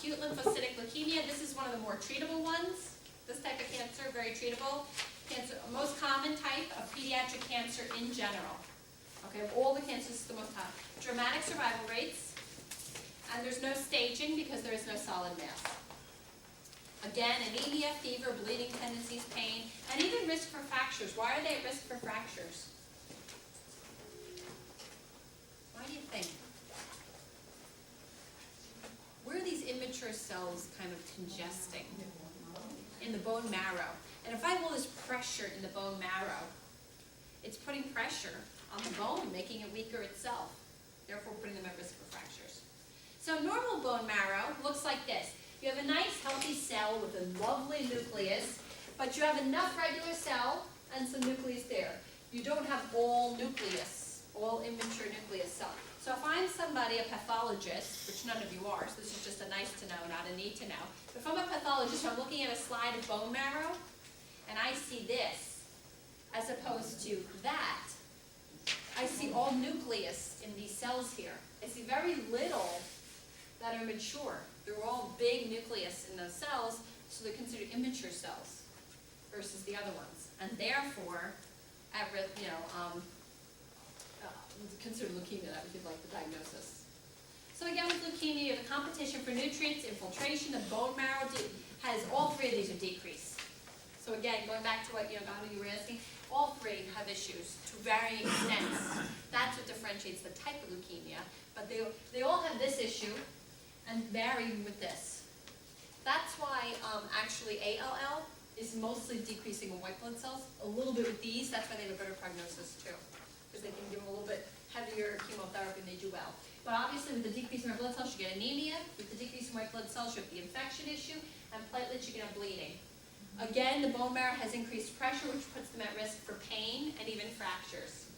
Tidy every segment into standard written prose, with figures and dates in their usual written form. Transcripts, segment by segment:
acute lymphocytic leukemia. This is one of the more treatable ones. This type of cancer, very treatable. Cancer, most common type of pediatric cancer in general. Okay, of all the cancers, this is the most common. Dramatic survival rates, and there's no staging because there is no solid mass. Again, anemia, fever, bleeding tendencies, pain, and even risk for fractures. Why are they at risk for fractures? Why do you think? Where are these immature cells kind of congesting? In the bone marrow. And if I have all this pressure in the bone marrow, it's putting pressure on the bone, making it weaker itself, therefore putting them at risk for fractures. So normal bone marrow looks like this. You have a nice healthy cell with a lovely nucleus, but you have enough regular cell and some nucleus there. You don't have all nucleus, all immature nucleus cell. So if I'm somebody, a pathologist, which none of you are, so this is just a nice to know, not a need to know. But if I'm a pathologist, I'm looking at a slide of bone marrow, and I see this, as opposed to that, I see all nucleus in these cells here. I see very little that are mature. They're all big nucleus in those cells, so they're considered immature cells versus the other ones. And therefore, at risk, considered leukemia, that would be like the diagnosis. So again, with leukemia, you have a competition for nutrients, infiltration, the bone marrow has all three of these are decreased. So again, going back to what Ganu, you were asking, all three have issues to varying extents. That's what differentiates the type of leukemia. But they all have this issue and vary with this. That's why actually ALL is mostly decreasing in white blood cells. A little bit with these, that's why they have a better prognosis too. Because they can give them a little bit heavier chemotherapy and they do well. But obviously with the decrease in red blood cells, you get anemia. With the decrease in white blood cells, you have the infection issue. And platelets, you can have bleeding. Again, the bone marrow has increased pressure, which puts them at risk for pain and even fractures.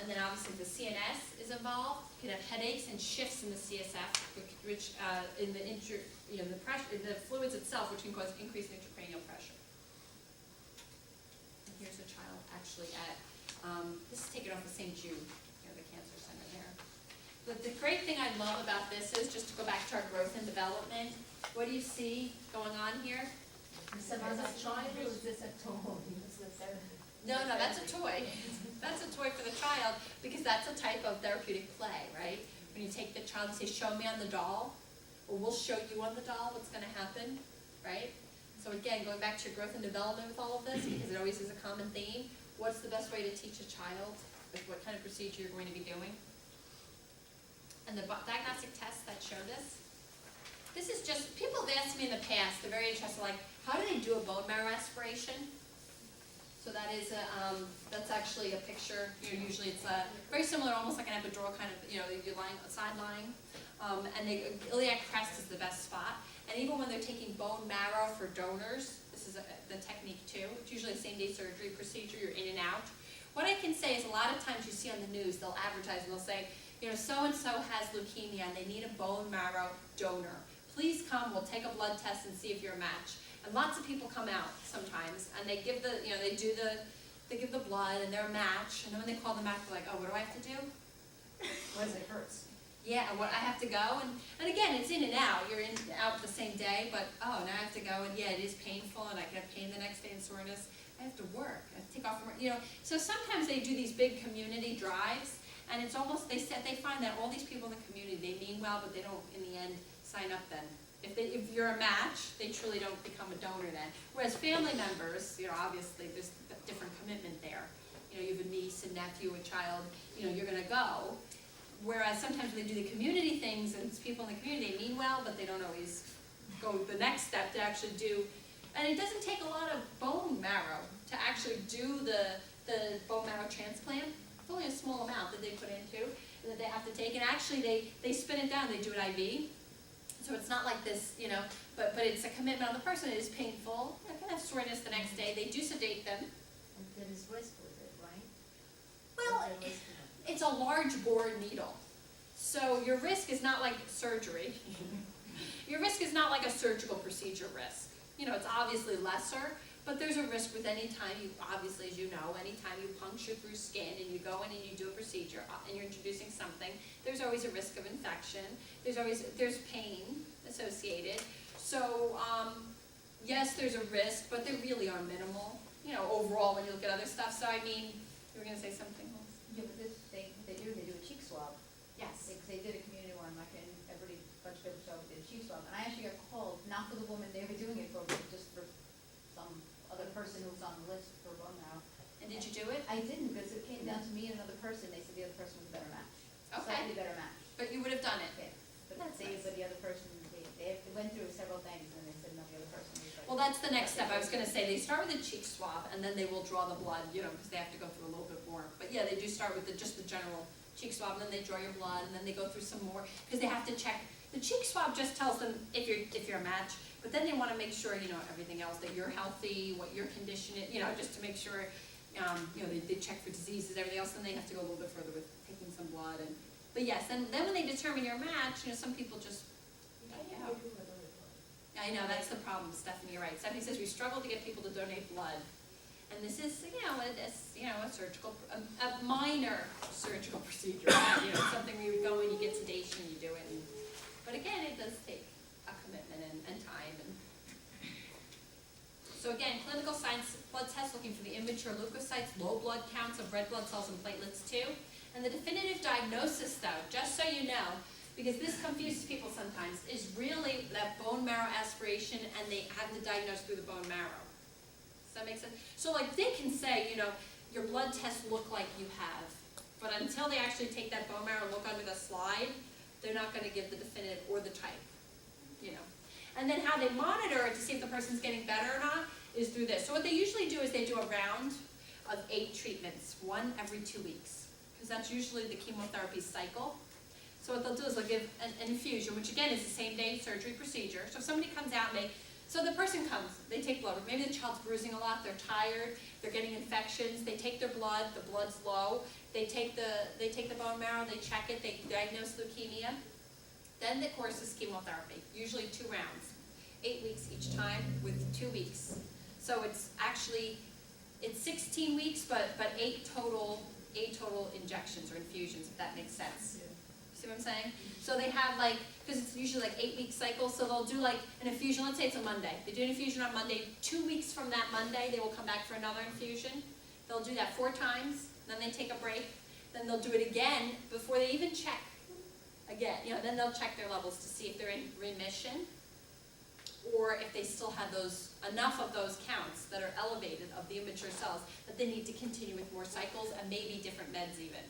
And then obviously the CNS is involved. You can have headaches and shifts in the CSF, which in the pressure, in the fluids itself, which can cause increased intracranial pressure. And here's a child actually at this is taken off of St. Jude, the cancer center there. But the great thing I love about this is, just to go back to our growth and development, what do you see going on here? So as a child, or is this a toy? No, that's a toy. That's a toy for the child because that's a type of therapeutic play, right? When you take the child and say, show me on the doll, or we'll show you on the doll what's going to happen, right? So again, going back to your growth and development with all of this, because it always is a common theme, what's the best way to teach a child with what kind of procedure you're going to be doing? And the diagnostic tests that show this. This is just, people have asked me in the past, they're very interested, like, how do they do a bone marrow aspiration? So that is that's actually a picture. Usually it's very similar, almost like an epidural kind of. You're lying side lying, and the iliac crest is the best spot. And even when they're taking bone marrow for donors, this is the technique too. It's usually a same-day surgery procedure. You're in and out. What I can say is a lot of times you see on the news they'll advertise and they'll say, so and so has leukemia and they need a bone marrow donor. Please come. We'll take a blood test and see if you're a match. And lots of people come out sometimes, and they give they give the blood, and they're a match. And then when they call them back, they're like, oh, what do I have to do? What does it hurts? Yeah, what I have to go, and again, it's in and out. You're in and out the same day, but now I have to go, and yeah, it is painful, and I can have pain the next day and soreness. I have to work. I have to take off from work. So sometimes they do these big community drives, and it's almost they find that all these people in the community, they mean well, but they don't in the end sign up then. If you're a match, they truly don't become a donor then. Whereas family members, obviously there's a different commitment there. You have a niece, a nephew, a child, you're going to go. Whereas sometimes when they do the community things, and it's people in the community, they mean well, but they don't always go the next step to actually do. And it doesn't take a lot of bone marrow to actually do the bone marrow transplant. It's only a small amount that they put into, and that they have to take. And actually they spin it down, they do it IV. So it's not like this, but it's a commitment on the person. It is painful. I can have soreness the next day. They do sedate them. And there is risk with it, right? Well, it's a large bore needle. So your risk is not like surgery. Your risk is not like a surgical procedure risk. It's obviously lesser, But there's a risk with any time you, obviously, as you know, anytime you puncture through skin and you go in and you do a procedure and you're introducing something, there's always a risk of infection. There's pain associated. So, yes, there's a risk, but they really are minimal, you know, overall when you look at other stuff. So I mean, you were gonna say something else? Yeah, but this, they do a cheek swab. Yes. They did a community one, like in every bunch of people showed, did a cheek swab. And I actually got called, not for the woman they were doing it for, but just for some other person who was on the list for bone marrow. And did you do it? I didn't, because it came down to me and another person, they said the other person was a better match. Okay. Slightly better match. But you would have done it. Okay. But That's they, nice. but the other person, they went through several things and they said no, the other person was better. Well, that's the next step. I was gonna say, they start with a cheek swab, and then they will draw the blood, you know, because they have to go through a little bit more. But yeah, they do start with just the general cheek swab, and then they draw your blood, and then they go through some more, because they have to check. The cheek swab just tells them if you're a match, but then they wanna make sure, you know, everything else, that you're healthy, what your condition is, you know, just to make sure, you know, they check for diseases, everything else, and they have to go a little bit further with taking some blood, but yes, and then when they determine your match, you know, some people just, I know, that's the problem, Stephanie, you're right. Stephanie says we struggle to get people to donate blood. And this is, a surgical, a minor surgical procedure. You know, something where you go in, you get sedation, you do it. But again, it does take a commitment and time. So again, clinical science blood tests looking for the immature leukocytes, low blood counts of red blood cells and platelets too. And the definitive diagnosis though, just so you know, because this confuses people sometimes, is really that bone marrow aspiration, and they have to diagnose through the bone marrow. Does that make sense? So like they can say, you know, your blood tests look like you have, but until they actually take that bone marrow and look under the slide, they're not gonna give the definitive or the type, you know. And then how they monitor it to see if the person's getting better or not is through this. So what they usually do is they do a round of 8 treatments, 1 every 2 weeks, because that's usually the chemotherapy cycle. So what they'll do is they'll give an infusion, which again is the same day surgery procedure. So if somebody comes out and so the person comes, they take blood work. Maybe the child's bruising a lot, they're tired, they're getting infections, they take their blood, the blood's low, they take the bone marrow, they check it, they diagnose leukemia. Then the course is chemotherapy, usually 2 rounds, 8 weeks each time with 2 weeks. So it's 16 weeks, but 8 total injections or infusions, if that makes sense. See what I'm saying? So they have because it's usually 8-week cycles, so they'll do an infusion, let's say it's a Monday. They do an infusion on Monday, 2 weeks from that Monday, they will come back for another infusion. They'll do that 4 times, then they take a break, then they'll do it again before they even check. Again, then they'll check their levels to see if they're in remission, or if they still have enough of those counts that are elevated of the immature cells that they need to continue with more cycles and maybe different meds even.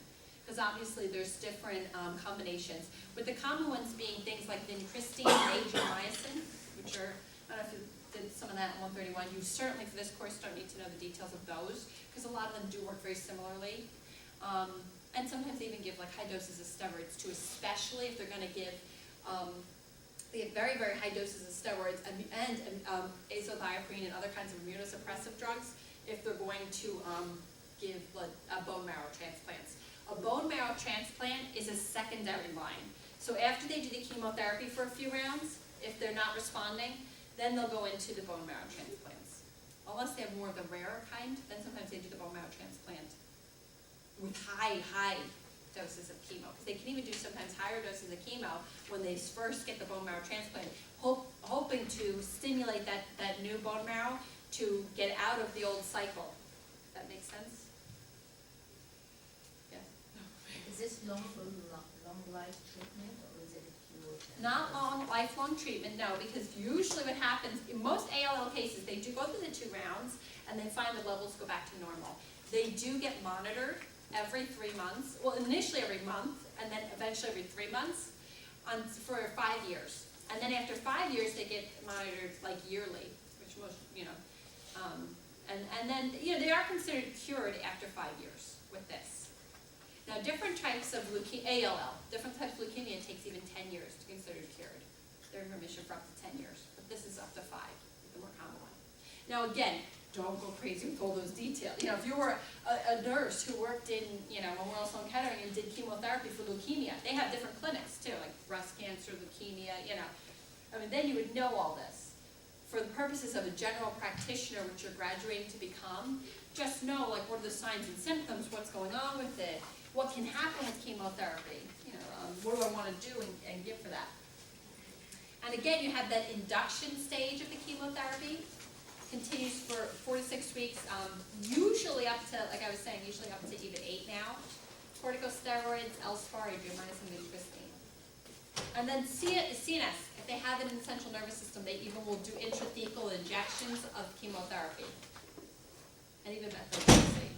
Because obviously there's different combinations, with the common ones being things like vincristine and adriamycin, which are, I don't know if you did some of that in 131, you certainly for this course don't need to know the details of those, because a lot of them do work very similarly. And sometimes they even give high doses of steroids too, especially if they're going to give, they have very, very high doses of steroids and azathioprine and other kinds of immunosuppressive drugs if they're going to give bone marrow transplants. A bone marrow transplant is a secondary line. So after they do the chemotherapy for a few rounds, if they're not responding, then they'll go into the bone marrow transplants. Unless they have more of the rarer kind, then sometimes they do the bone marrow transplant with high doses of chemo. Because they can even do sometimes higher doses of chemo when they first get the bone marrow transplant, hoping to stimulate that new bone marrow to get out of the old cycle. Does that make sense? Is this long life treatment, or is it a cure? Not lifelong treatment, no, because usually what happens, in most ALL cases, they do go through the 2 rounds, and they find the levels go back to normal. They do get monitored every 3 months, well, initially every month, and then eventually every 3 months, for 5 years. And then after 5 years, they get monitored yearly, which most, and then, they are considered cured after 5 years with this. Now, different types of ALL, different types of leukemia takes even 10 years to consider cured. They're in remission for up to 10 years, but this is up to 5, the more common one. Now, again, don't go crazy with all those details. If you were a nurse who worked in, Memorial Sloan Kettering and did chemotherapy for leukemia, they have different clinics too, like breast cancer, leukemia, then you would know all this. for the purposes of a general practitioner, which you're graduating to become, just know, like, what are the signs and symptoms, what's going on with it, what can happen with chemotherapy, what do I wanna do and give for that. And again, you have that induction stage of the chemotherapy, continues for 4 to 6 weeks, usually up to, like I was saying, usually up to even 8 now. Corticosteroids, Elspar, adriamycin, vincristine. And then CNS, if they have it in the central nervous system, they even will do intrathecal injections of chemotherapy. And even methylprednisolone.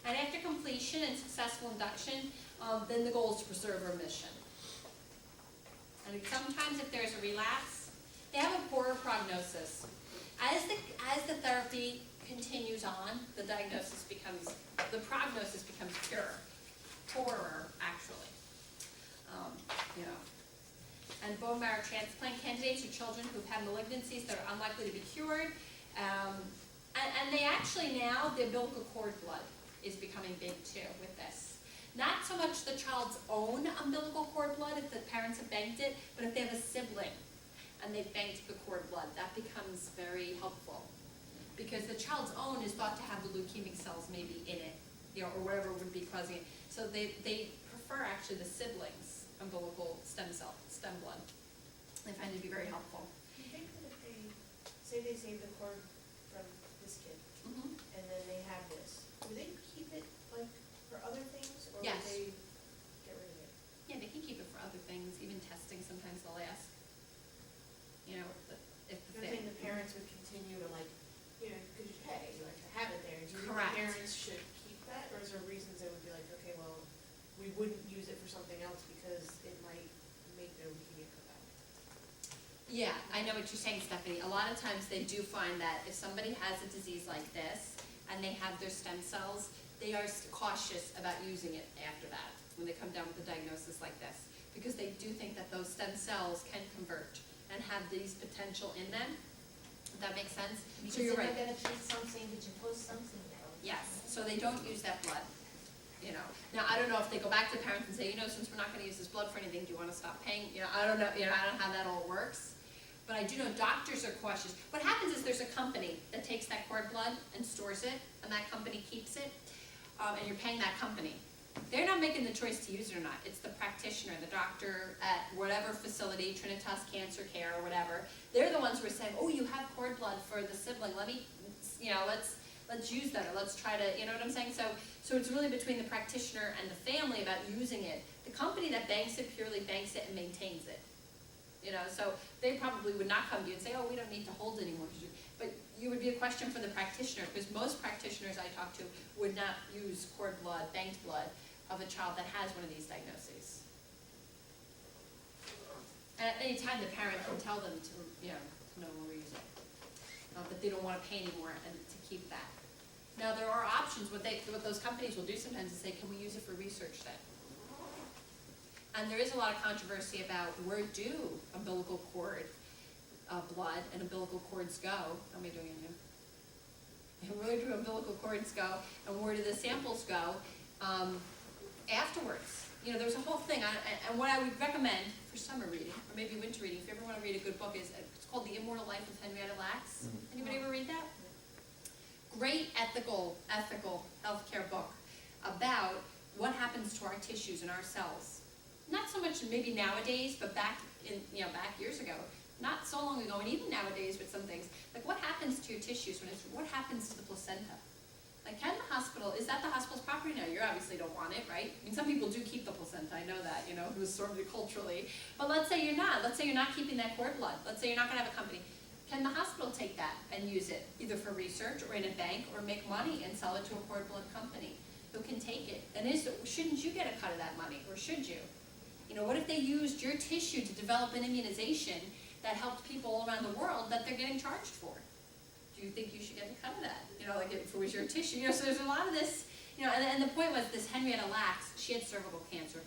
And after completion and successful induction, then the goal is to preserve remission. And sometimes if there's a relapse, they have a poorer prognosis. As the therapy continues on, the prognosis becomes poorer actually. And bone marrow transplant candidates are children who've had malignancies that are unlikely to be cured. And they actually now, the umbilical cord blood is becoming big too with this. Not so much the child's own umbilical cord blood if the parents have banked it, but if they have a sibling and they've banked the cord blood, that becomes very helpful. Because the child's own is thought to have the leukemic cells maybe in it, or whatever would be causing it. So they prefer actually the siblings' umbilical stem blood. They find it to be very helpful. Do you think that if they save the cord from this kid, Mm-hmm. and then they have this, would they keep it like for other things, or Yes. would they get rid of it? Yeah, they can keep it for other things, even testing sometimes they'll ask. If the I think the parents would continue to like, because you pay, you like to have it there. Do you think Correct. the parents should keep that, or is there reasons they would be like, okay, well, we wouldn't use it for something else because it might make their leukemia come back? Yeah, I know what you're saying, Stephanie. A lot of times they do find that if somebody has a disease like this and they have their stem cells, they are cautious about using it after that, when they come down with a diagnosis like this, because they do think that those stem cells can convert and have these potential in them. Does that make sense? So you're right. Because if they're gonna treat something, did you post something now? Yes, so they don't use that blood, Now, I don't know if they go back to parents and say, since we're not gonna use this blood for anything, do you wanna stop paying? I don't know, I don't know how that all works. But I do know doctors are cautious. What happens is there's a company that takes that cord blood and stores it, and that company keeps it, and you're paying that company. They're not making the choice to use it or not. It's the practitioner, the doctor at whatever facility, Trinitas Cancer Care or whatever. They're the ones who are saying, oh, you have cord blood for the sibling. Let me, let's use that, or let's try to, you know what I'm saying? So it's really between the practitioner and the family about using it. The company that banks it purely banks it and maintains it. So they probably would not come to you and say, oh, we don't need to hold anymore. But you would be a question for the practitioner, because most practitioners I talk to would not use cord blood, banked blood, of a child that has one of these diagnoses. And at any time, the parent can tell them to, no longer use it. That they don't want to pay anymore and to keep that. Now, there are options. What those companies will do sometimes is say, can we use it for research then? And there is a lot of controversy about where do umbilical cord blood and umbilical cords go. How am I doing it now? And where do umbilical cords go, and where do the samples go afterwards? There's a whole thing. And what I would recommend for summer reading, or maybe winter reading, if you ever want to read a good book, is it's called The Immortal Life of Henrietta Lacks. Mm-hmm. Anybody ever read that? Great ethical healthcare book about what happens to our tissues and our cells. Not so much maybe nowadays, but back years ago, not so long ago, and even nowadays with some things, like what happens to your tissues what happens to the placenta? Like, is that the hospital's property? No, you obviously don't want it, right? I mean, some people do keep the placenta, I know that, it was sort of culturally. But let's say you're not. Let's say you're not keeping that cord blood. Let's say you're not gonna have a company. Can the hospital take that and use it, either for research or in a bank, or make money and sell it to a cord blood company who can take it? And shouldn't you get a cut of that money, or should you? What if they used your tissue to develop an immunization that helped people all around the world that they're getting charged for? Do you think you should get a cut of that? Like if it was your tissue. So there's a lot of this, and the point was this Henrietta Lacks, she had cervical cancer,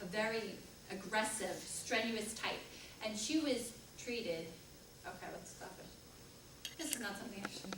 a very aggressive, strenuous type. And she was treated, okay, let's stop it. This is not something I should